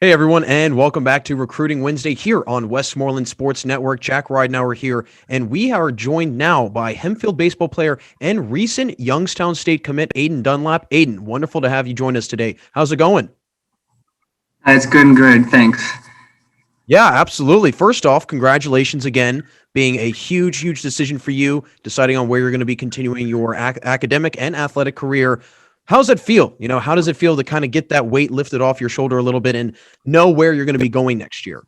Hey everyone, and welcome back to Recruiting Wednesday here on Westmoreland Sports Network. Jack Ridenour here, and we are joined now by Hempfield baseball player and recent Youngstown State commit, Aiden Dunlap. Aiden, wonderful to have you join us today. How's it going? It's good and good. Thanks. Yeah, absolutely. First off, congratulations again, being a huge decision for you, deciding on where you're going to be continuing your academic and athletic career. How's it feel? How does it feel to kind of get that weight lifted off your shoulder a little bit and know where you're going to be going next year?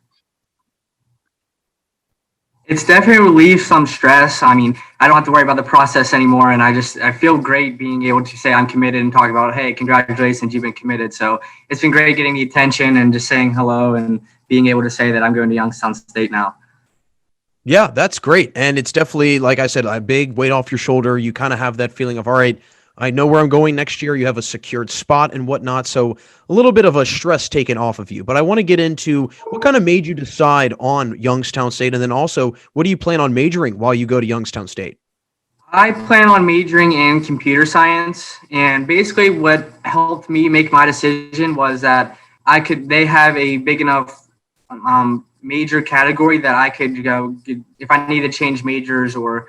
It's definitely relieved some stress. I mean, I don't have to worry about the process anymore, and I feel great being able to say I'm committed and talk about, hey, congratulations, you've been committed. So it's been great getting the attention and just saying hello and being able to say that I'm going to Youngstown State now. Yeah, that's great. And it's definitely, like I said, a big weight off your shoulder. You kind of have that feeling of, all right, I know where I'm going next year. You have a secured spot and whatnot. So a little bit of a stress taken off of you. But I want to get into what kind of made you decide on Youngstown State. And then also, what do you plan on majoring while you go to Youngstown State? I plan on majoring in computer science, and basically what helped me make my decision was that they have a big enough major category that I could go if I need to change majors or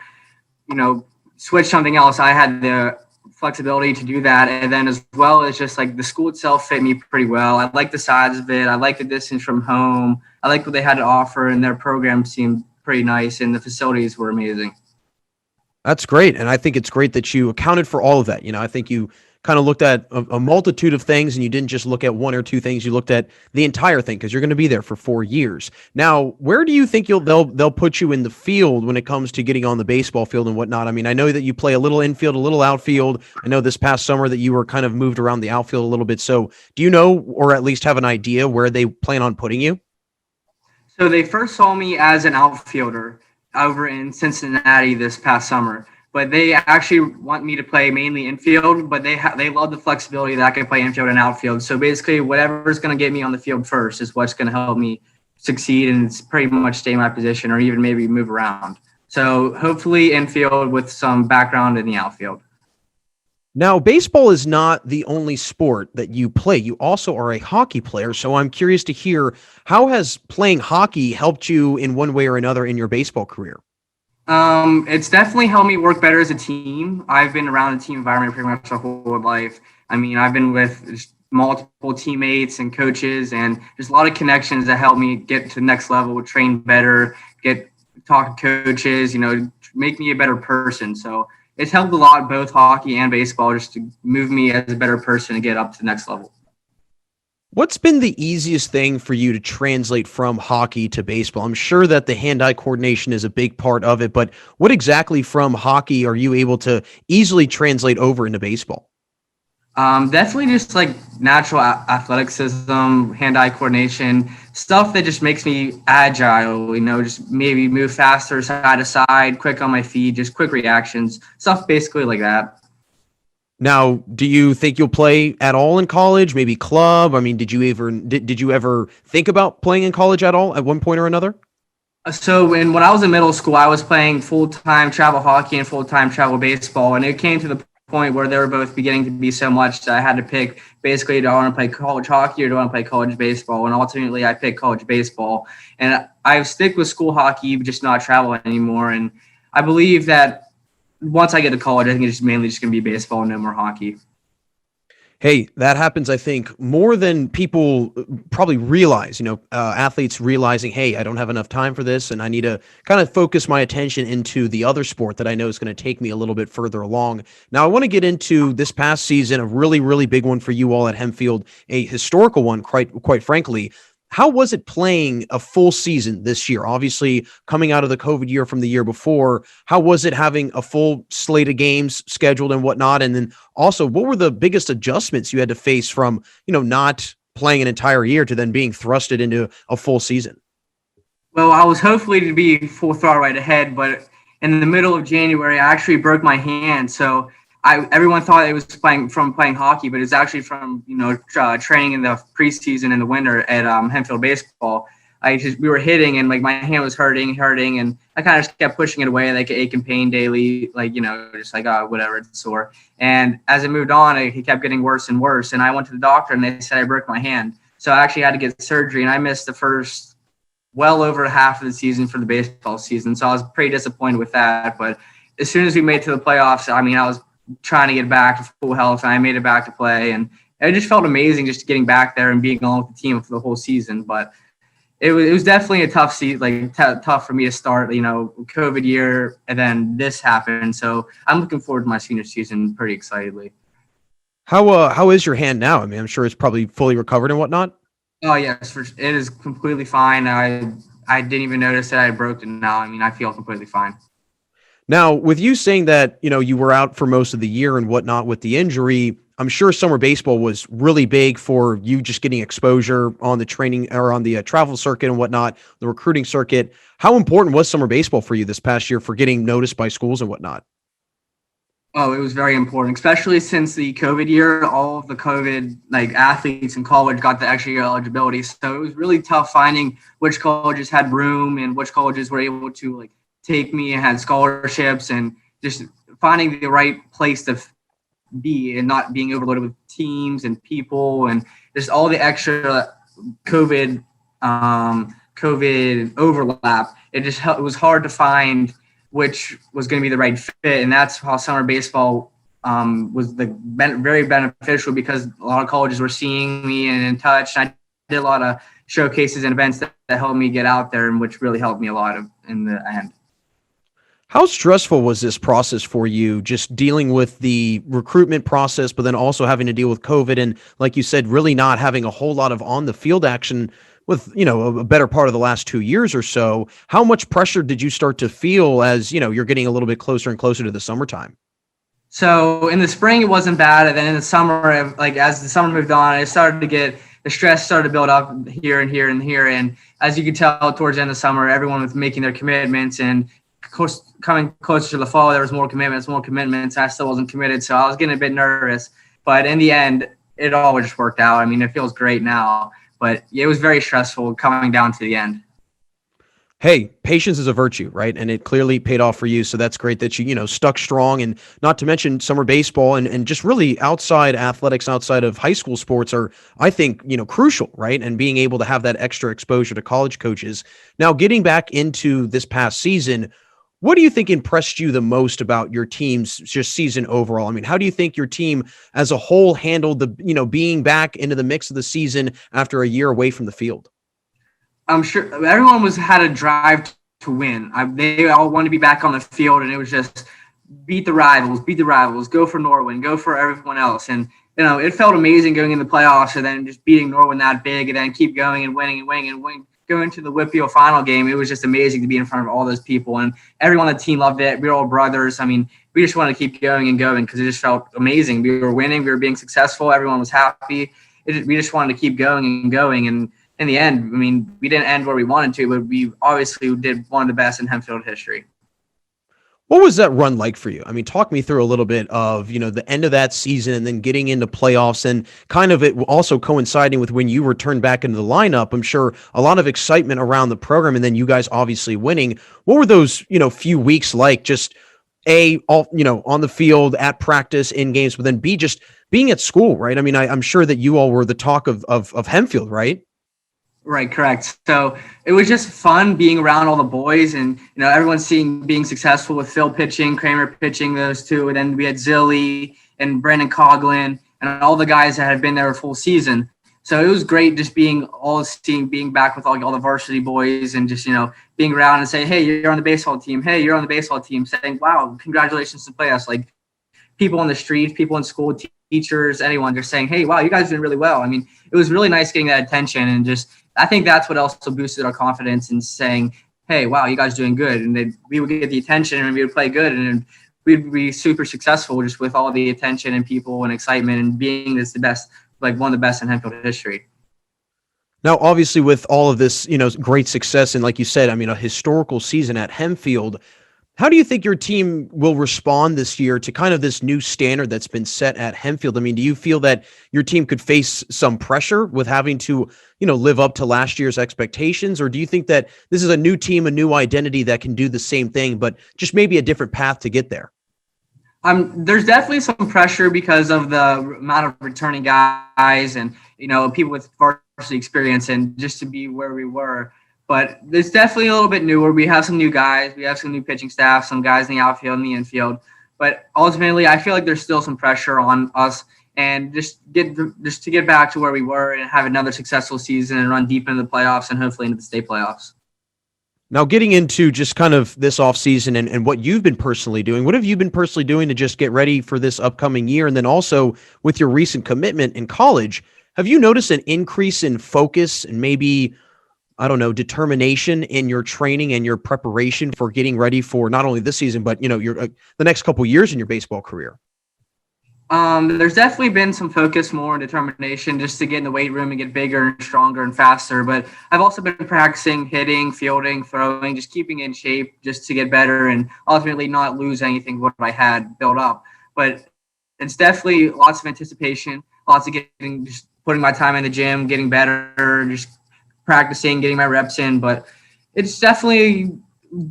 switch something else. I had the flexibility to do that, and then as well as just like the school itself fit me pretty well. I like the size of it. I like the distance from home. I like what they had to offer, and their program seemed pretty nice, and the facilities were amazing. That's great. And I think it's great that you accounted for all of that. I think you kind of looked at a multitude of things and you didn't just look at one or two things. You looked at the entire thing because you're going to be there for 4 years. Now, where do you think they'll put you in the field when it comes to getting on the baseball field and whatnot? I mean, I know that you play a little infield, a little outfield. I know this past summer that you were kind of moved around the outfield a little bit. So do you know, or at least have an idea where they plan on putting you? So they first saw me as an outfielder over in Cincinnati this past summer, but they actually want me to play mainly infield. But they love the flexibility that I can play infield and outfield. So basically, whatever's going to get me on the field first is what's going to help me succeed and it's pretty much stay in my position or even maybe move around. So hopefully infield with some background in the outfield. Now, baseball is not the only sport that you play. You also are a hockey player. So I'm curious to hear, how has playing hockey helped you in one way or another in your baseball career? It's definitely helped me work better as a team. I've been around a team environment pretty much my whole life. I mean, I've been with just multiple teammates and coaches, and there's a lot of connections that help me get to the next level, train better, get talk to coaches, make me a better person. So it's helped a lot, both hockey and baseball, just to move me as a better person and get up to the next level. What's been the easiest thing for you to translate from hockey to baseball? I'm sure that the hand-eye coordination is a big part of it, but what exactly from hockey are you able to easily translate over into baseball? Definitely just like natural athleticism, hand-eye coordination, stuff that just makes me agile, just maybe move faster side to side, quick on my feet, just quick reactions, stuff basically like that. Now, do you think you'll play at all in college? Maybe club? I mean, did you ever think about playing in college at all at one point or another? So when I was in middle school, I was playing full-time travel hockey and full-time travel baseball, and it came to the point where they were both beginning to be so much that I had to pick basically, do I want to play college hockey or do I want to play college baseball? And ultimately, I picked college baseball, and I stick with school hockey, but just not travel anymore. And I believe that once I get to college, I think it's mainly just going to be baseball and no more hockey. Hey, that happens, I think, more than people probably realize. Athletes realizing, hey, I don't have enough time for this, and I need to kind of focus my attention into the other sport that I know is going to take me a little bit further along. Now, I want to get into this past season, a really big one for you all at Hempfield, a historical one, quite frankly. How was it playing a full season this year? Obviously, coming out of the COVID year from the year before, how was it having a full slate of games scheduled and whatnot? And then also, what were the biggest adjustments you had to face from, not playing an entire year to then being thrusted into a full season? Well, I was hopefully to be full throttle right ahead, but in the middle of January, I actually broke my hand. So everyone thought it was playing hockey, but it's actually from training in the preseason in the winter at Hempfield baseball. We were hitting and like my hand was hurting, and I kind of just kept pushing it away, like ache and pain daily, just like whatever, it's sore. And as it moved on, it kept getting worse and worse. And I went to the doctor and they said I broke my hand. So I actually had to get surgery, and I missed the first well over half of the season for the baseball season. So I was pretty disappointed with that. But as soon as we made it to the playoffs, I mean, I was trying to get back to full health, and I made it back to play. And it just felt amazing just getting back there and being along with the team for the whole season. But it was definitely a tough season, like tough for me to start, COVID year, and then this happened. So I'm looking forward to my senior season pretty excitedly. How is your hand now? I mean, I'm sure it's probably fully recovered and whatnot. Oh yes, it is completely fine. I didn't even notice that I broke it now. I mean, I feel completely fine. Now, with you saying that, you were out for most of the year and whatnot with the injury, I'm sure summer baseball was really big for you just getting exposure on the training or on the travel circuit and whatnot, the recruiting circuit. How important was summer baseball for you this past year for getting noticed by schools and whatnot? Oh, it was very important, especially since the COVID year. All of the COVID athletes in college got the extra year eligibility, so it was really tough finding which colleges had room and which colleges were able to take me and had scholarships, and just finding the right place to be and not being overloaded with teams and people and just all the extra COVID overlap. It was hard to find which was going to be the right fit. And that's how summer baseball was very beneficial, because a lot of colleges were seeing me and in touch. And I did a lot of showcases and events that helped me get out there, and which really helped me a lot in the end. How stressful was this process for you, just dealing with the recruitment process, but then also having to deal with COVID and, like you said, really not having a whole lot of on the field action with, a better part of the last 2 years or so? How much pressure did you start to feel as, you're getting a little bit closer and closer to the summertime? So in the spring, it wasn't bad. And then in the summer, as the summer moved on, the stress started to build up here and here and here. And as you could tell towards the end of the summer, everyone was making their commitments, and of course, coming closer to the fall, there was more commitments. I still wasn't committed. So I was getting a bit nervous, but in the end, it all just worked out. I mean, it feels great now, but it was very stressful coming down to the end. Hey, patience is a virtue, right? And it clearly paid off for you. So that's great that you stuck strong, and not to mention summer baseball and just really outside athletics, outside of high school sports are, I think, crucial, right? And being able to have that extra exposure to college coaches. Now, getting back into this past season, what do you think impressed you the most about your team's just season overall? I mean, how do you think your team as a whole handled the, being back into the mix of the season after a year away from the field? I'm sure everyone had a drive to win. They all wanted to be back on the field, and it was just beat the rivals, go for Norwin, go for everyone else. And, it felt amazing going in the playoffs and then just beating Norwin that big, and then keep going and winning. Going to the Whitfield final game, it was just amazing to be in front of all those people, and everyone on the team loved it. We were all brothers. I mean, we just wanted to keep going and going because it just felt amazing. We were winning. We were being successful. Everyone was happy. We just wanted to keep going and going. And in the end, I mean, we didn't end where we wanted to, but we obviously did one of the best in Hempfield history. What was that run like for you? I mean, talk me through a little bit of, the end of that season and then getting into playoffs, and kind of it also coinciding with when you returned back into the lineup. I'm sure a lot of excitement around the program, and then you guys obviously winning. What were those, few weeks like? Just A, all, on the field, at practice, in games, but then B, just being at school, right? I mean, I'm sure that you all were the talk of Hempfield, right? Right, correct. So it was just fun being around all the boys, and everyone being successful with Phil pitching, Kramer pitching, those two, and then we had Zilly and Brandon Coughlin and all the guys that had been there a full season. So it was great just being back with all the varsity boys, and just being around and say, hey, you're on the baseball team. Hey, you're on the baseball team. Saying, wow, congratulations to play us. Like people on the streets, people in school, teachers, anyone just saying, hey, wow, you guys are doing really well. I mean, it was really nice getting that attention, and just I think that's what also boosted our confidence in saying, hey, wow, you guys are doing good. And we would get the attention, and we would play good, and we'd be super successful just with all the attention and people and excitement, and being the best, one of the best in Hempfield history. Now, obviously, with all of this, great success, and like you said, I mean, a historical season at Hempfield, how do you think your team will respond this year to kind of this new standard that's been set at Hempfield? I mean, do you feel that your team could face some pressure with having to, live up to last year's expectations? Or do you think that this is a new team, a new identity that can do the same thing, but just maybe a different path to get there? There's definitely some pressure because of the amount of returning guys and, people with varsity experience and just to be where we were. But it's definitely a little bit newer. We have some new guys. We have some new pitching staff, some guys in the outfield and the infield. But ultimately, I feel like there's still some pressure on us, and just to get back to where we were and have another successful season and run deep into the playoffs and hopefully into the state playoffs. Now, getting into just kind of this offseason and what you've been personally doing, what have you been personally doing to just get ready for this upcoming year? And then also with your recent commitment in college, have you noticed an increase in focus and maybe, I don't know, determination in your training and your preparation for getting ready for not only this season, but, your the next couple of years in your baseball career? There's definitely been some focus more and determination just to get in the weight room and get bigger and stronger and faster. But I've also been practicing hitting, fielding, throwing, just keeping in shape just to get better and ultimately not lose anything what I had built up. But it's definitely lots of anticipation, lots of just putting my time in the gym, getting better, just practicing, getting my reps in. But it's definitely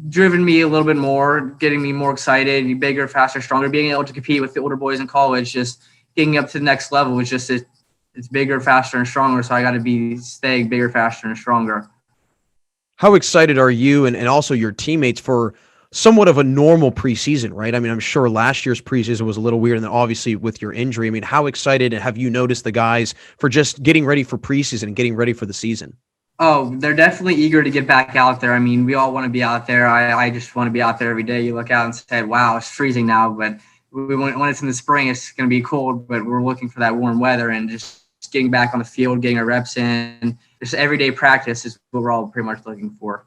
driven me a little bit more, getting me more excited, bigger, faster, stronger, being able to compete with the older boys in college, just getting up to the next level. It's bigger, faster, and stronger. So I got to be staying bigger, faster, and stronger. How excited are you and also your teammates for somewhat of a normal preseason, right? I mean, I'm sure last year's preseason was a little weird, and then obviously with your injury, I mean, how excited have you noticed the guys for just getting ready for preseason and getting ready for the season? Oh, they're definitely eager to get back out there. I mean, we all want to be out there. I just want to be out there every day. You look out and say, wow, it's freezing now, but when it's in the spring, it's going to be cold, but we're looking for that warm weather and just getting back on the field, getting our reps in. Just everyday practice is what we're all pretty much looking for.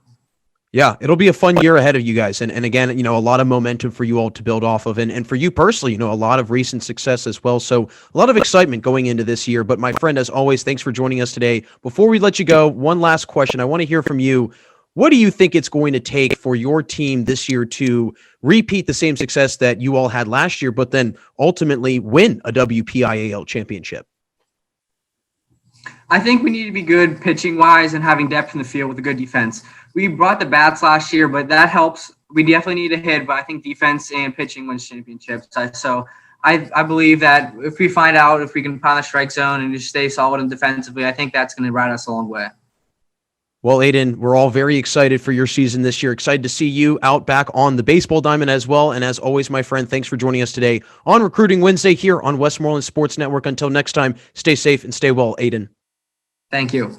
Yeah, it'll be a fun year ahead of you guys. And again, a lot of momentum for you all to build off of. And for you personally, a lot of recent success as well. So a lot of excitement going into this year. But my friend, as always, thanks for joining us today. Before we let you go, one last question. I want to hear from you. What do you think it's going to take for your team this year to repeat the same success that you all had last year, but then ultimately win a WPIAL championship? I think we need to be good pitching-wise and having depth in the field with a good defense. We brought the bats last year, but that helps. We definitely need a hit, but I think defense and pitching wins championships. So I believe that if we find out if we can find the strike zone and just stay solid and defensively, I think that's going to ride us a long way. Well, Aiden, we're all very excited for your season this year. Excited to see you out back on the baseball diamond as well. And as always, my friend, thanks for joining us today on Recruiting Wednesday here on Westmoreland Sports Network. Until next time, stay safe and stay well, Aiden. Thank you.